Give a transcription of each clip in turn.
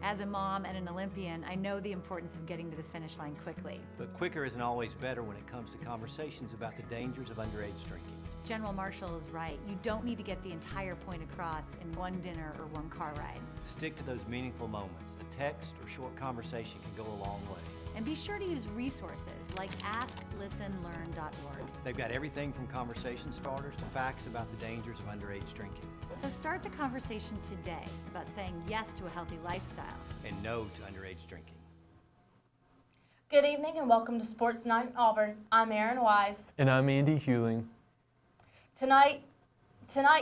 As a mom and an Olympian, I know the importance of getting to the finish line quickly. But quicker isn't always better when it comes to conversations about the dangers of underage drinking. General Marshall is right. You don't need to get the entire point across in one dinner or one car ride. Stick to those meaningful moments. A text or short conversation can go a long way. And be sure to use resources like asklistenlearn.org. They've got everything from conversation starters to facts about the dangers of underage drinking. So start the conversation today about saying yes to a healthy lifestyle. And no to underage drinking. Good evening and welcome to Sports Night in Auburn. I'm Erin Wise. And I'm Andy Hewling. Tonight,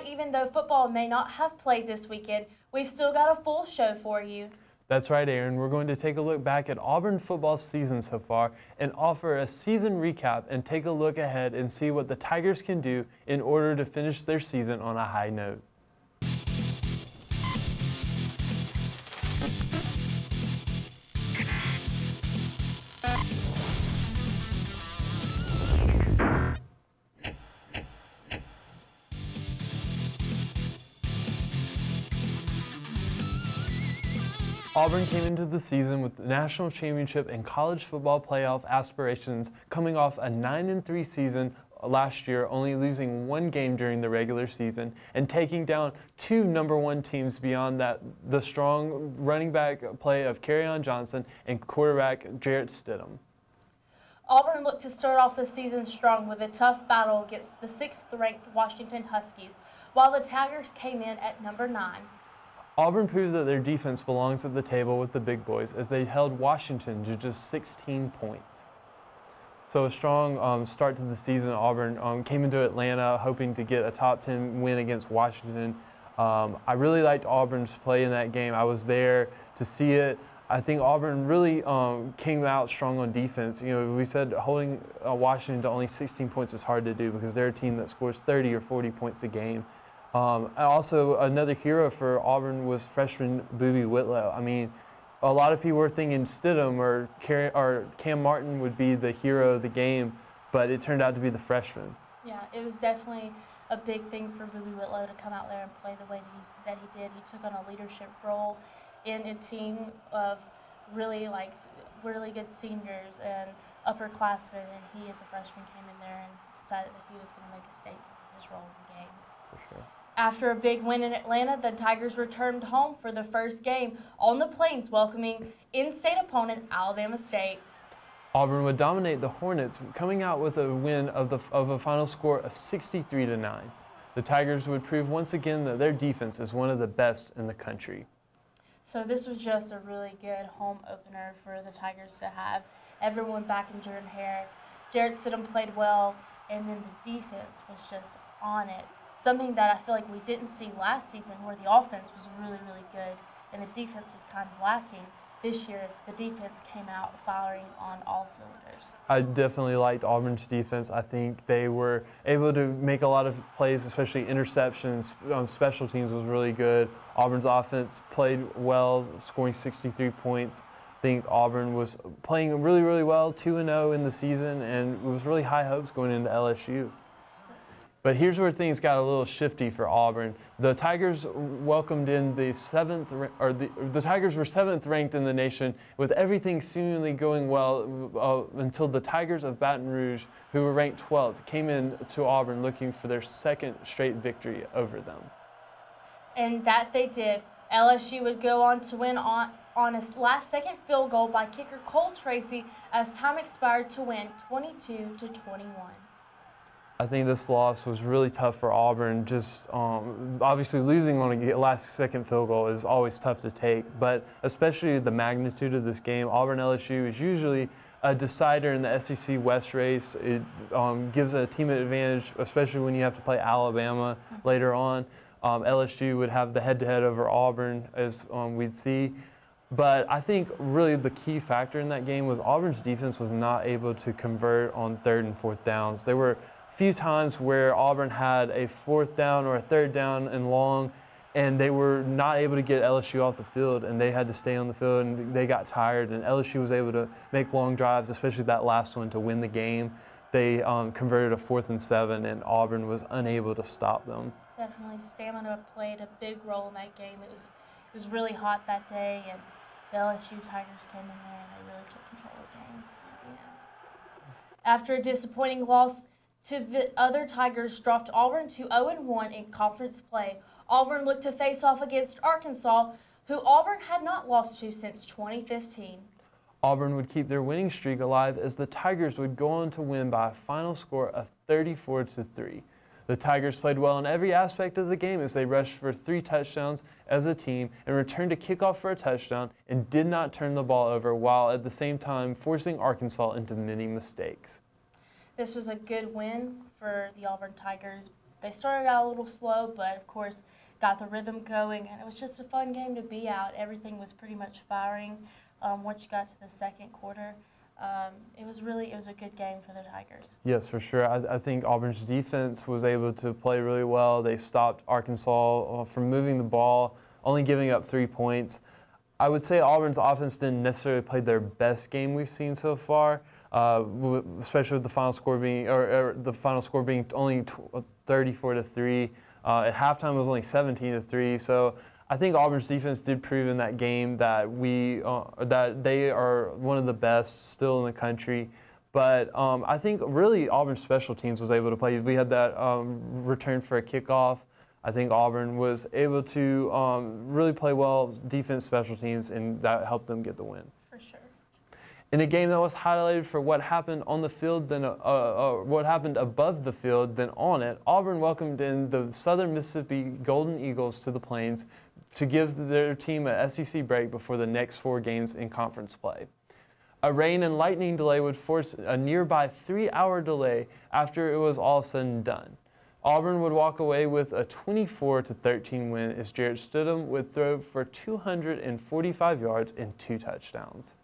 even though football may not have played this weekend, we've still got a full show for you. That's right, Erin. We're going to take a look back at Auburn football season so far and offer a season recap and take a look ahead and see what the Tigers can do in order to finish their season on a high note. Auburn came into the season with the national championship and college football playoff aspirations, coming off a 9-3 season last year, only losing one game during the regular season and taking down two #1 teams beyond that, the strong running back play of Kerryon Johnson and quarterback Jarrett Stidham. Auburn looked to start off the season strong with a tough battle against the 6th-ranked Washington Huskies, while the Tigers came in at number 9. Auburn proved that their defense belongs at the table with the big boys as they held Washington to just 16 points. So a strong start to the season. Auburn came into Atlanta hoping to get a top 10 win against Washington. I really liked Auburn's play in that game. I was there to see it. I think Auburn really came out strong on defense. You know, we said holding Washington to only 16 points is hard to do because they're a team that scores 30 or 40 points a game. Also, another hero for Auburn was freshman Boobie Whitlow. I mean, a lot of people were thinking Stidham or Cam Martin would be the hero of the game, but it turned out to be the freshman. Yeah, it was definitely a big thing for Boobie Whitlow to come out there and play the way that he did. He took on a leadership role in a team of really good seniors and upperclassmen, and he as a freshman came in there and decided that he was going to make a statement in his role in the game. For sure. After a big win in Atlanta, the Tigers returned home for the first game on the Plains, welcoming in-state opponent Alabama State. Auburn would dominate the Hornets, coming out with a win of a final score of 63-9. The Tigers would prove once again that their defense is one of the best in the country. So this was just a really good home opener for the Tigers to have everyone back in Jordan Hare. Jarrett Stidham played well, and then the defense was just on it. Something that I feel like we didn't see last season, where the offense was really, really good and the defense was kind of lacking. This year, the defense came out firing on all cylinders. I definitely liked Auburn's defense. I think they were able to make a lot of plays, especially interceptions. Special teams was really good. Auburn's offense played well, scoring 63 points. I think Auburn was playing really, really well, 2-0 in the season, and it was really high hopes going into LSU. But here's where things got a little shifty for Auburn. The Tigers welcomed in the Tigers were 7th ranked in the nation, with everything seemingly going well until the Tigers of Baton Rouge, who were ranked 12th, came in to Auburn looking for their 2nd straight victory over them. And that they did. LSU would go on to win on a last-second field goal by kicker Cole Tracy as time expired to win 22-21. I think this loss was really tough for Auburn. Just obviously losing on a last-second field goal is always tough to take, but especially the magnitude of this game. Auburn-LSU is usually a decider in the SEC West race. It gives a team an advantage, especially when you have to play Alabama later on. LSU would have the head-to-head over Auburn, as we'd see. But I think really the key factor in that game was Auburn's defense was not able to convert on 3rd and 4th downs. There were few times where Auburn had a 4th down or a 3rd down and long, and they were not able to get LSU off the field, and they had to stay on the field, and they got tired, and LSU was able to make long drives, especially that last one, to win the game. They converted a 4th and 7, and Auburn was unable to stop them. Definitely, stamina played a big role in that game. It was really hot that day, and the LSU Tigers came in there and they really took control of the game at the end. After a disappointing loss to the other Tigers dropped Auburn to 0-1 in conference play, Auburn looked to face off against Arkansas, who Auburn had not lost to since 2015. Auburn would keep their winning streak alive as the Tigers would go on to win by a final score of 34-3. The Tigers played well in every aspect of the game as they rushed for 3 touchdowns as a team and returned a kickoff for a touchdown and did not turn the ball over, while at the same time forcing Arkansas into many mistakes. This was a good win for the Auburn Tigers. They started out a little slow, but of course got the rhythm going, and it was just a fun game to be out. Everything was pretty much firing once you got to the second quarter. It was a good game for the Tigers. Yes, for sure. I think Auburn's defense was able to play really well. They stopped Arkansas from moving the ball, only giving up 3 points. I would say Auburn's offense didn't necessarily play their best game we've seen so far, especially with the final score being only 34-3. At halftime, it was only 17-3. So I think Auburn's defense did prove in that game that that they are one of the best still in the country. But I think really Auburn's special teams was able to play. We had that return for a kickoff. I think Auburn was able to really play well defense, special teams, and that helped them get the win. For sure. In a game that was highlighted for what happened on the field, then what happened above the field, then on it, Auburn welcomed in the Southern Mississippi Golden Eagles to the Plains to give their team an SEC break before the next 4 games in conference play. A rain and lightning delay would force a nearby 3-hour delay after it was all said and done. Auburn would walk away with a 24-13 win as Jarrett Stidham would throw for 245 yards and 2 touchdowns.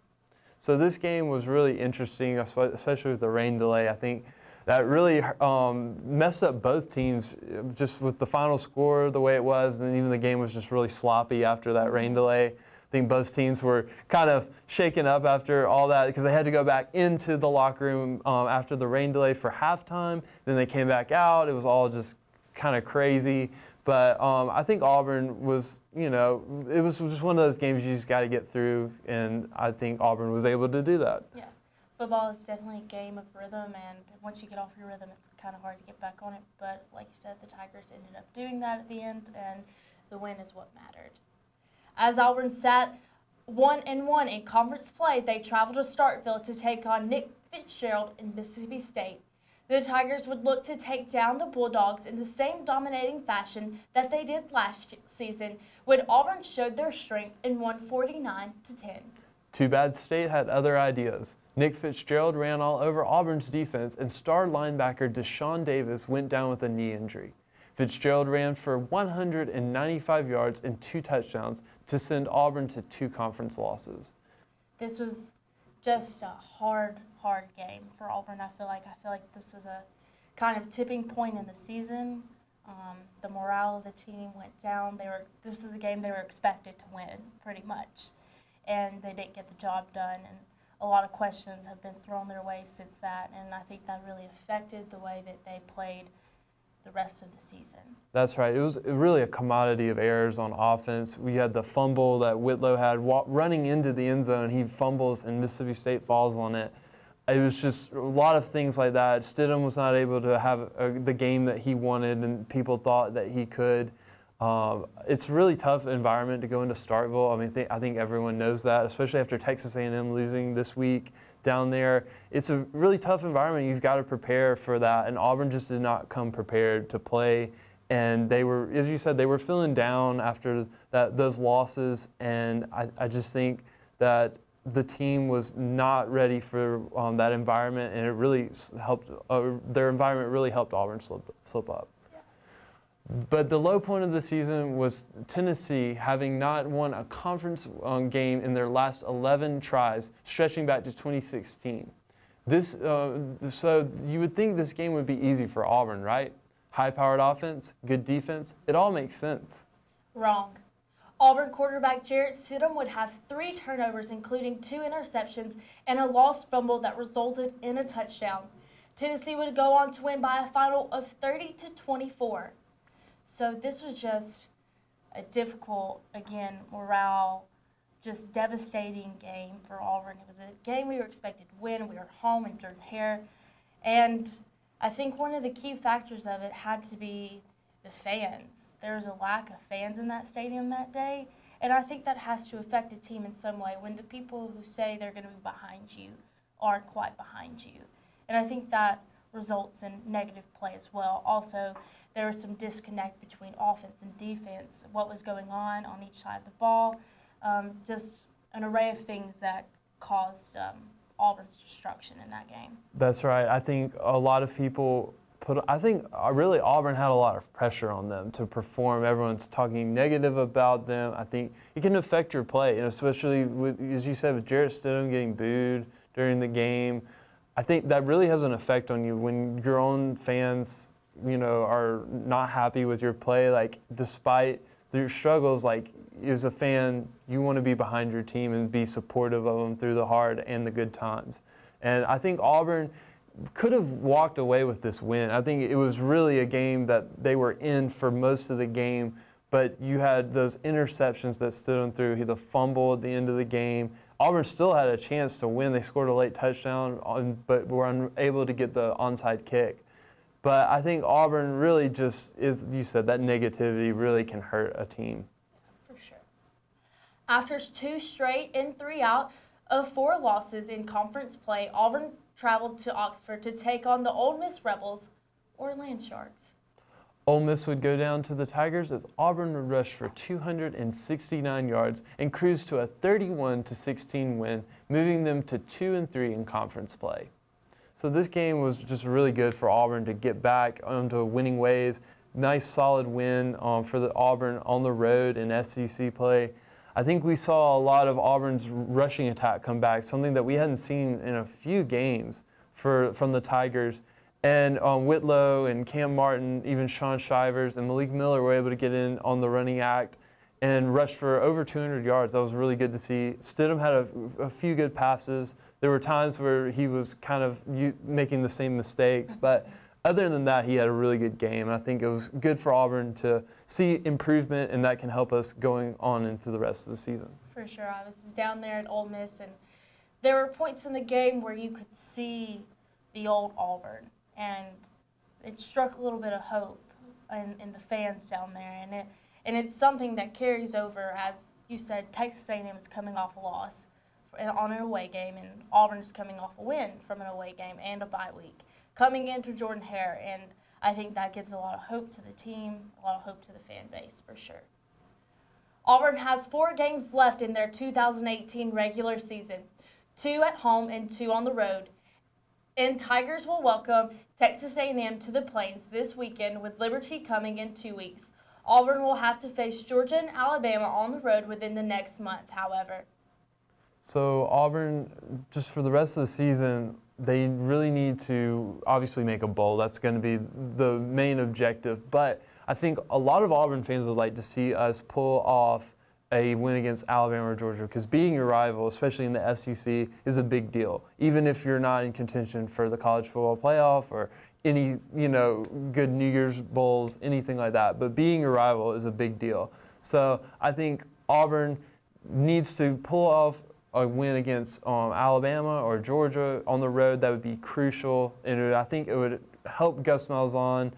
So this game was really interesting, especially with the rain delay. I think that really messed up both teams just with the final score the way it was, and even the game was just really sloppy after that rain delay. I think both teams were kind of shaken up after all that because they had to go back into the locker room after the rain delay for halftime. Then they came back out. It was all just kind of crazy. But I think Auburn was, it was just one of those games you just got to get through, and I think Auburn was able to do that. Yeah. Football is definitely a game of rhythm, and once you get off your rhythm, it's kind of hard to get back on it. But like you said, the Tigers ended up doing that at the end, and the win is what mattered. As Auburn sat 1-1 in conference play, they traveled to Starkville to take on Nick Fitzgerald in Mississippi State. The Tigers would look to take down the Bulldogs in the same dominating fashion that they did last season, when Auburn showed their strength and won 49-10. Too bad State had other ideas. Nick Fitzgerald ran all over Auburn's defense, and star linebacker Deshaun Davis went down with a knee injury. Fitzgerald ran for 195 yards and 2 touchdowns to send Auburn to 2 conference losses. This was just a hard game for Auburn. I feel like this was a kind of tipping point in the season. The morale of the team went down. This was a game they were expected to win, pretty much, and they didn't get the job done. And a lot of questions have been thrown their way since that, and I think that really affected the way that they played the rest of the season. That's right. It was really a commodity of errors on offense. We had the fumble that Whitlow had running into the end zone. He fumbles, and Mississippi State falls on it. It was just a lot of things like that. Stidham was not able to have the game that he wanted, and people thought that he could. It's a really tough environment to go into Starkville. I mean, I think everyone knows that, especially after Texas A&M losing this week down there. It's a really tough environment. You've got to prepare for that, and Auburn just did not come prepared to play. And they were, as you said, they were feeling down after those losses, and I just think that the team was not ready for that environment, and it really helped. Their environment really helped Auburn slip up. But the low point of the season was Tennessee having not won a conference game in their last 11 tries, stretching back to 2016. So you would think this game would be easy for Auburn, right? High-powered offense, good defense, it all makes sense. Wrong. Auburn quarterback Jarrett Stidham would have 3 turnovers, including 2 interceptions and a lost fumble that resulted in a touchdown. Tennessee would go on to win by a final of 30-24. So this was just a difficult, again, morale just devastating game for Auburn. It was a game we were expected to win. We were home in Jordan-Hare. And I think one of the key factors of it had to be the fans. There was a lack of fans in that stadium that day. And I think that has to affect a team in some way when the people who say they're going to be behind you aren't quite behind you. And I think that results in negative play as well. Also, there was some disconnect between offense and defense, what was going on each side of the ball, just an array of things that caused Auburn's destruction in that game. That's right. I think a lot of people really Auburn had a lot of pressure on them to perform. Everyone's talking negative about them. I think it can affect your play, and especially with, as you said, with Jarrett Stidham getting booed during the game. I think that really has an effect on you when your own fans, are not happy with your play. Like, despite your struggles, like, as a fan, you want to be behind your team and be supportive of them through the hard and the good times. And I think Auburn could have walked away with this win. I think it was really a game that they were in for most of the game, but you had those interceptions that stood them through. The fumble at the end of the game. Auburn still had a chance to win. They scored a late touchdown, but were unable to get the onside kick. But I think Auburn really just, as you said, that negativity really can hurt a team. For sure. After 2 straight and 3 out of 4 losses in conference play, Auburn traveled to Oxford to take on the Ole Miss Rebels, or Land Sharks. Ole Miss would go down to the Tigers as Auburn would rush for 269 yards and cruise to a 31-16 win, moving them to 2-3 in conference play. So this game was just really good for Auburn to get back onto winning ways. Nice solid win for the Auburn on the road in SEC play. I think we saw a lot of Auburn's rushing attack come back, something that we hadn't seen in a few games from the Tigers. And Whitlow and Cam Martin, even Sean Shivers and Malik Miller were able to get in on the running act and rush for over 200 yards. That was really good to see. Stidham had a few good passes. There were times where he was kind of making the same mistakes, but other than that, he had a really good game. And I think it was good for Auburn to see improvement, and that can help us going on into the rest of the season. For sure. I was down there at Ole Miss, and there were points in the game where you could see the old Auburn, and it struck a little bit of hope in the fans down there. And it's something that carries over, as you said. Texas A&M is coming off a loss on an away game, and Auburn is coming off a win from an away game and a bye week, coming into Jordan-Hare, and I think that gives a lot of hope to the team, a lot of hope to the fan base, for sure. Auburn has 4 games left in their 2018 regular season, 2 at home and 2 on the road, and Tigers will welcome Texas A&M to the Plains this weekend, with Liberty coming in 2 weeks. Auburn will have to face Georgia and Alabama on the road within the next month, however. So Auburn, just for the rest of the season, they really need to obviously make a bowl. That's going to be the main objective. But I think a lot of Auburn fans would like to see us pull off a win against Alabama or Georgia, because being your rival, especially in the SEC, is a big deal. Even if you're not in contention for the college football playoff or any, good New Year's bowls, anything like that. But being your rival is a big deal. So I think Auburn needs to pull off a win against Alabama or Georgia on the road. That would be crucial, and I think it would help Gus Malzahn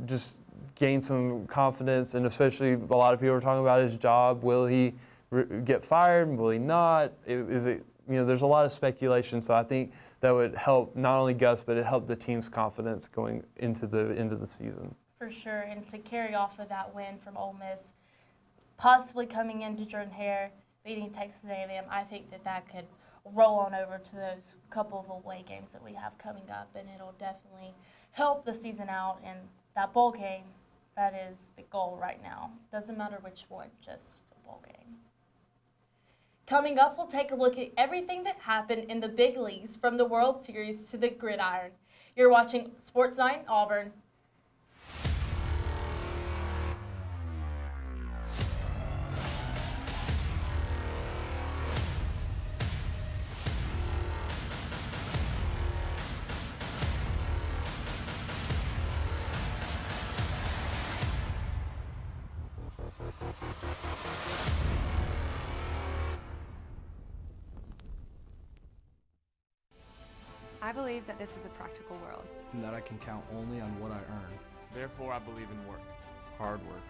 just gain some confidence, and especially a lot of people are talking about his job. Will he get fired? Will he not? There's a lot of speculation, so I think that would help not only Gus, but it helped the team's confidence going into the end of the season. For sure, and to carry off of that win from Ole Miss, possibly coming into Jordan-Hare, beating Texas A&M, I think that could roll on over to those couple of away games that we have coming up, and it'll definitely help the season out. And that bowl game, that is the goal right now. Doesn't matter which one, just the bowl game. Coming up, we'll take a look at everything that happened in the big leagues, from the World Series to the gridiron. You're watching Sports 9 Auburn. I believe that this is a practical world. And that I can count only on what I earn. Therefore, I believe in work. Hard work.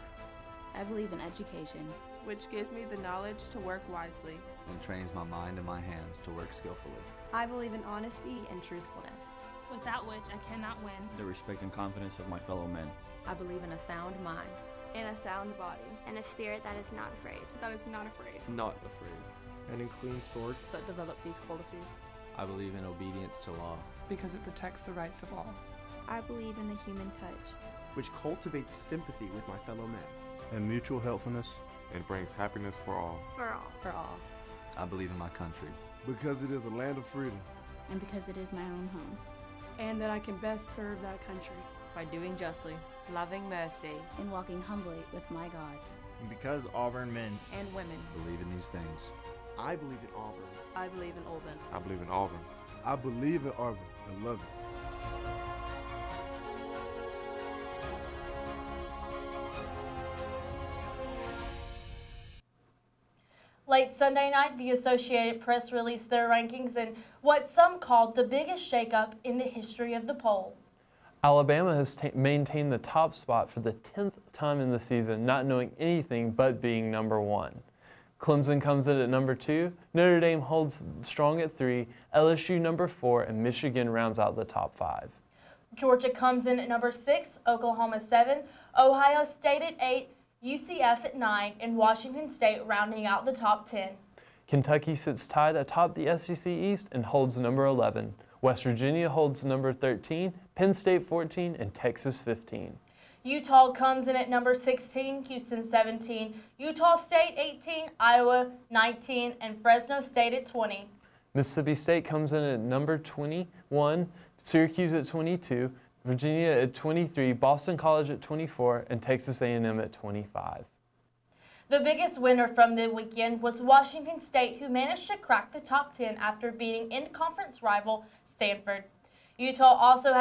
I believe in education, which gives me the knowledge to work wisely and trains my mind and my hands to work skillfully. I believe in honesty and truthfulness, without which I cannot win. The respect and confidence of my fellow men. I believe in a sound mind and a sound body and a spirit that is not afraid. Not afraid. And in clean sports that develop these qualities. I believe in obedience to law because it protects the rights of all. I believe in the human touch, which cultivates sympathy with my fellow men. And mutual helpfulness. And brings happiness for all. For all. I believe in my country. Because it is a land of freedom. And because it is my own home. And that I can best serve that country. By doing justly. Loving mercy. And walking humbly with my God. And because Auburn men and women believe in these things. I believe in Auburn. I believe in Auburn. I believe in Auburn. I believe in Auburn and love it. Late Sunday night, the Associated Press released their rankings in what some called the biggest shakeup in the history of the poll. Alabama has maintained the top spot for the 10th time in the season, not knowing anything but being number 1. Clemson comes in at number 2, Notre Dame holds strong at 3, LSU number 4, and Michigan rounds out the top 5. Georgia comes in at number 6, Oklahoma 7, Ohio State at 8, UCF at 9, and Washington State rounding out the top 10. Kentucky sits tied atop the SEC East and holds number 11. West Virginia holds number 13, Penn State 14, and Texas 15. Utah comes in at number 16, Houston 17, Utah State 18, Iowa 19, and Fresno State at 20. Mississippi State comes in at number 21, Syracuse at 22, Virginia at 23, Boston College at 24, and Texas A&M at 25. The biggest winner from the weekend was Washington State, who managed to crack the top 10 after beating in-conference rival Stanford. Utah also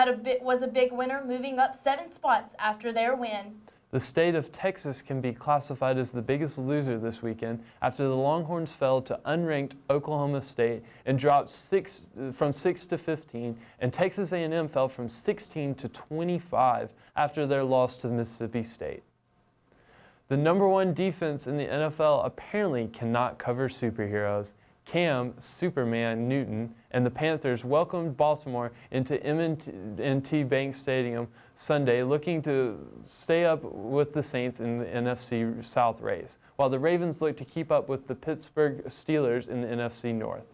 was a big winner, moving up 7 spots after their win. The state of Texas can be classified as the biggest loser this weekend after the Longhorns fell to unranked Oklahoma State and dropped from 6 to 15, and Texas A&M fell from 16 to 25 after their loss to Mississippi State. The number 1 defense in the NFL apparently cannot cover superheroes. Cam Superman Newton and the Panthers welcomed Baltimore into M&T Bank Stadium Sunday, looking to stay up with the Saints in the NFC South race, while the Ravens look to keep up with the Pittsburgh Steelers in the NFC North.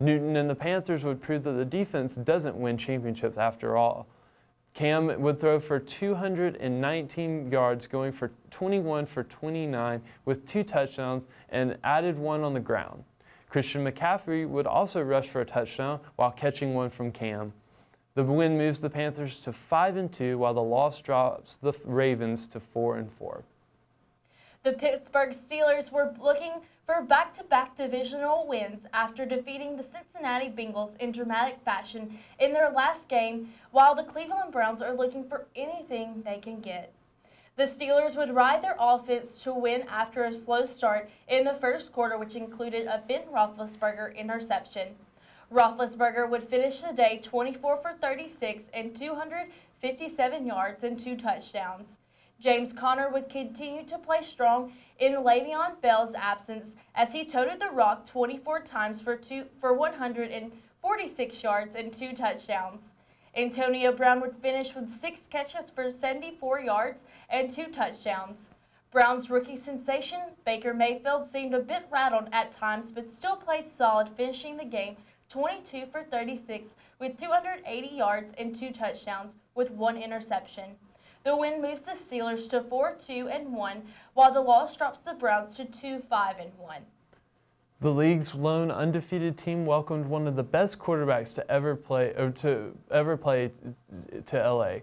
Newton and the Panthers would prove that the defense doesn't win championships after all. Cam would throw for 219 yards, going for 21 for 29 with 2 touchdowns and added 1 on the ground. Christian McCaffrey would also rush for a touchdown while catching 1 from Cam. The win moves the Panthers to 5-2, while the loss drops the Ravens to 4-4. The Pittsburgh Steelers were looking for back-to-back divisional wins after defeating the Cincinnati Bengals in dramatic fashion in their last game, while the Cleveland Browns are looking for anything they can get. The Steelers would ride their offense to win after a slow start in the first quarter, which included a Ben Roethlisberger interception. Roethlisberger would finish the day 24 for 36 and 257 yards and 2 touchdowns. James Conner would continue to play strong in Le'Veon Bell's absence as he toted the rock 24 times for 146 yards and 2 touchdowns. Antonio Brown would finish with 6 catches for 74 yards and 2 touchdowns. Brown's rookie sensation, Baker Mayfield, seemed a bit rattled at times but still played solid, finishing the game 22 for 36 with 280 yards and 2 touchdowns with 1 interception. The win moves the Steelers to 4-2-1, while the loss drops the Browns to 2-5-1. The league's lone undefeated team welcomed one of the best quarterbacks to ever play to LA.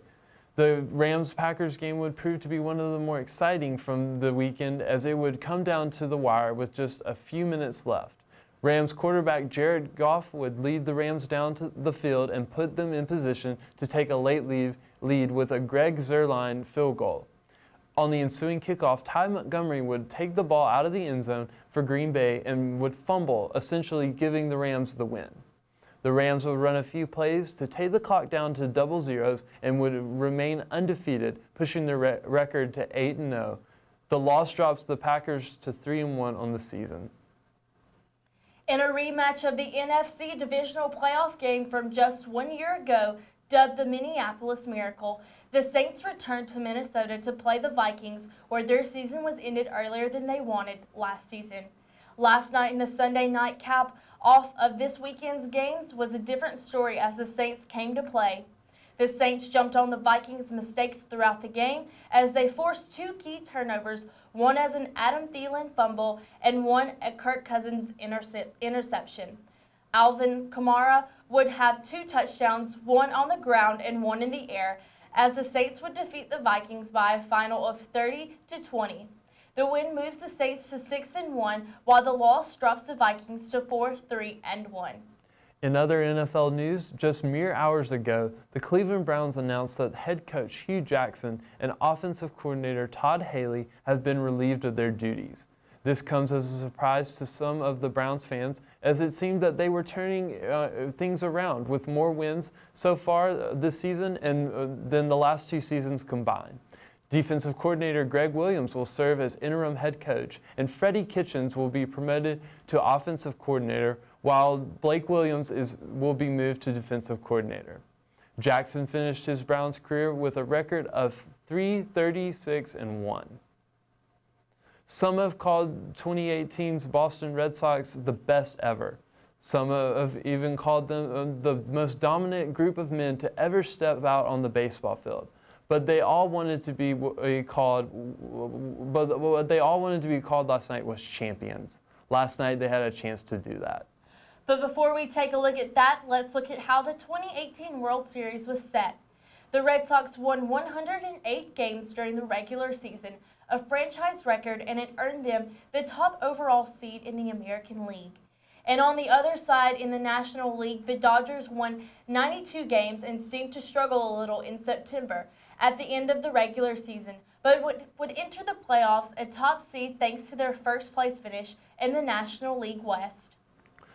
The Rams-Packers game would prove to be one of the more exciting from the weekend, as it would come down to the wire with just a few minutes left. Rams quarterback Jared Goff would lead the Rams down to the field and put them in position to take a late lead with a Greg Zuerlein field goal. On the ensuing kickoff, Ty Montgomery would take the ball out of the end zone for Green Bay and would fumble, essentially giving the Rams the win. The Rams would run a few plays to take the clock down to double zeros and would remain undefeated, pushing their record to 8-0. The loss drops the Packers to 3-1 on the season. In a rematch of the NFC divisional playoff game from just 1 year ago, dubbed the Minneapolis Miracle, the Saints returned to Minnesota to play the Vikings, where their season was ended earlier than they wanted last season. Last night in the Sunday night cap off of this weekend's games was a different story as the Saints came to play. The Saints jumped on the Vikings' mistakes throughout the game as they forced 2 key turnovers, one as an Adam Thielen fumble and one at Kirk Cousins' interception. Alvin Kamara would have 2 touchdowns, one on the ground and one in the air, as the Saints would defeat the Vikings by a final of 30-20. The win moves the Saints to 6-1, while the loss drops the Vikings to 4-3-1. In other NFL news, just mere hours ago, the Cleveland Browns announced that head coach Hugh Jackson and offensive coordinator Todd Haley have been relieved of their duties. This comes as a surprise to some of the Browns fans, as it seemed that they were turning things around with more wins so far this season than the last 2 seasons combined. Defensive coordinator Greg Williams will serve as interim head coach, and Freddie Kitchens will be promoted to offensive coordinator, while Blake Williams will be moved to defensive coordinator. Jackson finished his Browns career with a record of 3-36-1. Some have called 2018's Boston Red Sox the best ever. Some have even called them the most dominant group of men to ever step out on the baseball field. But they all wanted to be called. But what they all wanted to be called last night was champions. Last night they had a chance to do that. But before we take a look at that, let's look at how the 2018 World Series was set. The Red Sox won 108 games during the regular season, a franchise record, and it earned them the top overall seed in the American League. And on the other side, in the National League, the Dodgers won 92 games and seemed to struggle a little in September at the end of the regular season, but would enter the playoffs a top seed thanks to their first place finish in the National League West.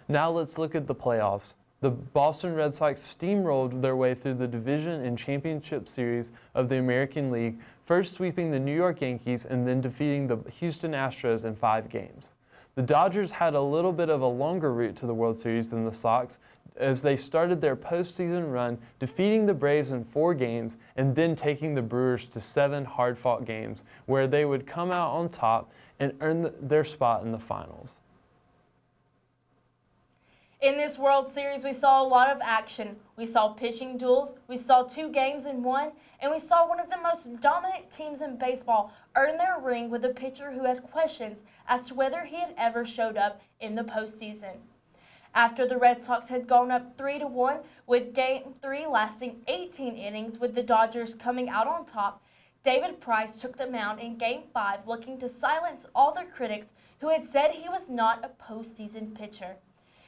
Now let's look at the playoffs. The Boston Red Sox steamrolled their way through the division and championship series of the American League, first sweeping the New York Yankees and then defeating the Houston Astros in 5 games. The Dodgers had a little bit of a longer route to the World Series than the Sox, as they started their postseason run, defeating the Braves in 4 games and then taking the Brewers to 7 hard-fought games, where they would come out on top and earn their spot in the finals. In this World Series, we saw a lot of action. We saw pitching duels, we saw 2 games in 1, and we saw one of the most dominant teams in baseball earn their ring with a pitcher who had questions as to whether he had ever showed up in the postseason. After the Red Sox had gone up 3-1, with Game 3 lasting 18 innings with the Dodgers coming out on top, David Price took the mound in Game 5, looking to silence all the critics who had said he was not a postseason pitcher.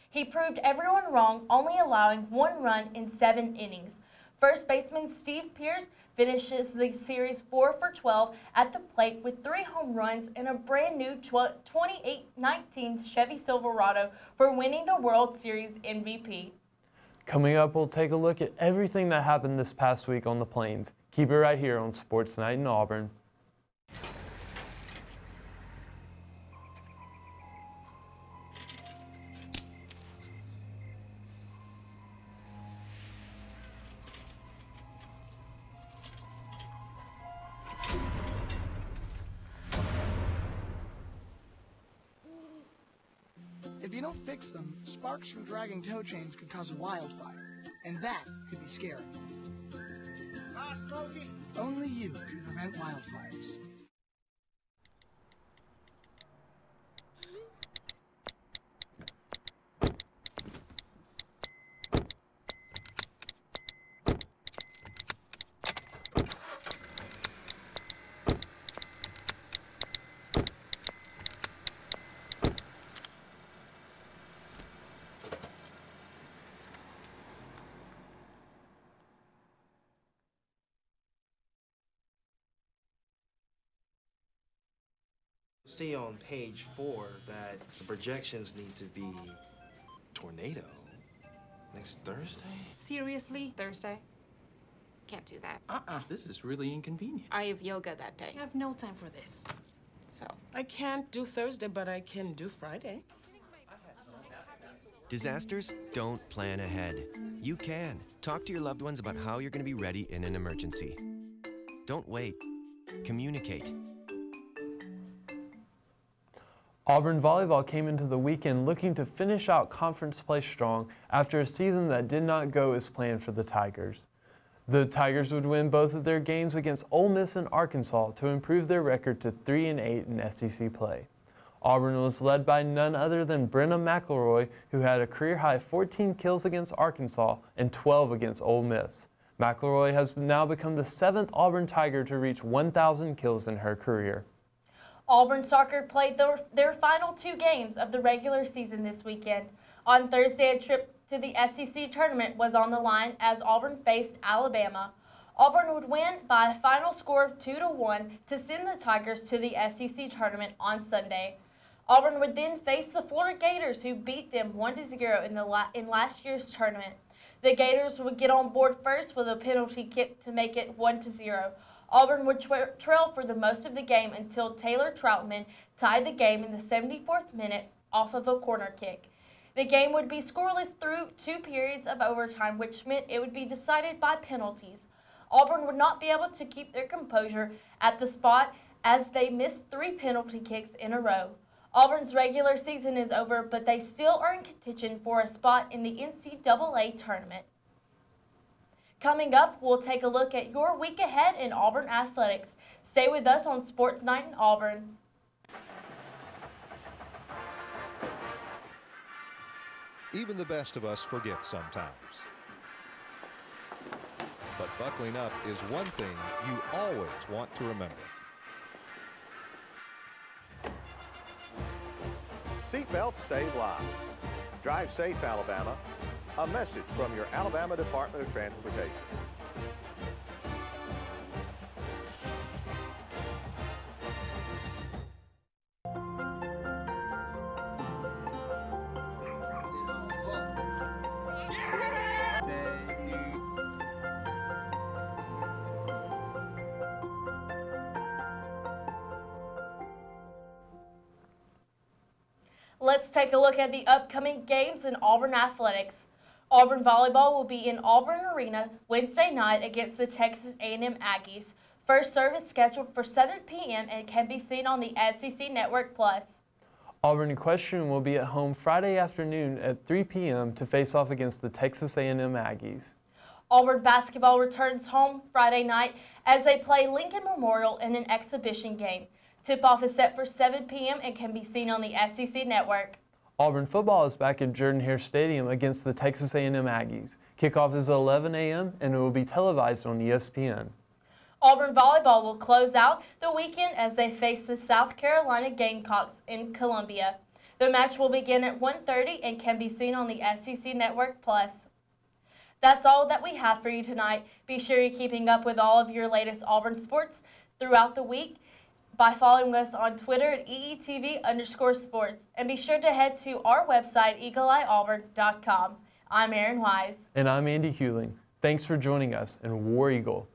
He proved everyone wrong, only allowing 1 run in 7 innings. First baseman Steve Pearce finishes the series 4 for 12 at the plate with 3 home runs and a brand new 2019 Chevy Silverado for winning the World Series MVP. Coming up, we'll take a look at everything that happened this past week on the Plains. Keep it right here on Sports Night in Auburn. If you don't fix them, sparks from dragging tow chains could cause a wildfire, and that could be scary. Smokey. Only you can prevent wildfires. See on page 4 that the projections need to be tornado. Next Thursday? Seriously? Thursday? Can't do that. This is really inconvenient. I have yoga that day. I have no time for this. So. I can't do Thursday, but I can do Friday. Disasters don't plan ahead. You can. Talk to your loved ones about how you're going to be ready in an emergency. Don't wait. Communicate. Auburn volleyball came into the weekend looking to finish out conference play strong after a season that did not go as planned for the Tigers. The Tigers would win both of their games against Ole Miss and Arkansas to improve their record to 3-8 in SEC play. Auburn was led by none other than Brenna McElroy, who had a career-high 14 kills against Arkansas and 12 against Ole Miss. McElroy has now become the 7th Auburn Tiger to reach 1,000 kills in her career. Auburn soccer played their final 2 games of the regular season this weekend. On Thursday, a trip to the SEC tournament was on the line as Auburn faced Alabama. Auburn would win by a final score of 2-1 to send the Tigers to the SEC tournament on Sunday. Auburn would then face the Florida Gators, who beat them 1-0 in last year's tournament. The Gators would get on board first with a penalty kick to make it 1-0. Auburn would trail for the most of the game until Taylor Troutman tied the game in the 74th minute off of a corner kick. The game would be scoreless through 2 periods of overtime, which meant it would be decided by penalties. Auburn would not be able to keep their composure at the spot as they missed 3 penalty kicks in a row. Auburn's regular season is over, but they still are in contention for a spot in the NCAA tournament. Coming up, we'll take a look at your week ahead in Auburn athletics. Stay with us on Sports Night in Auburn. Even the best of us forget sometimes. But buckling up is one thing you always want to remember. Seatbelts save lives. Drive safe, Alabama. A message from your Alabama Department of Transportation. Let's take a look at the upcoming games in Auburn athletics. Auburn volleyball will be in Auburn Arena Wednesday night against the Texas A&M Aggies. First service scheduled for 7 p.m. and can be seen on the SEC Network Plus. Auburn Equestrian will be at home Friday afternoon at 3 p.m. to face off against the Texas A&M Aggies. Auburn basketball returns home Friday night as they play Lincoln Memorial in an exhibition game. Tip-off is set for 7 p.m. and can be seen on the SEC Network. Auburn football is back at Jordan-Hare Stadium against the Texas A&M Aggies. Kickoff is 11 a.m. and it will be televised on ESPN. Auburn volleyball will close out the weekend as they face the South Carolina Gamecocks in Columbia. The match will begin at 1:30 and can be seen on the SEC Network Plus. That's all that we have for you tonight. Be sure you're keeping up with all of your latest Auburn sports throughout the week by following us on Twitter at EETV_sports. And be sure to head to our website, eagleeyeauburn.com. I'm Erin Wise. And I'm Andy Hewling. Thanks for joining us, and War Eagle.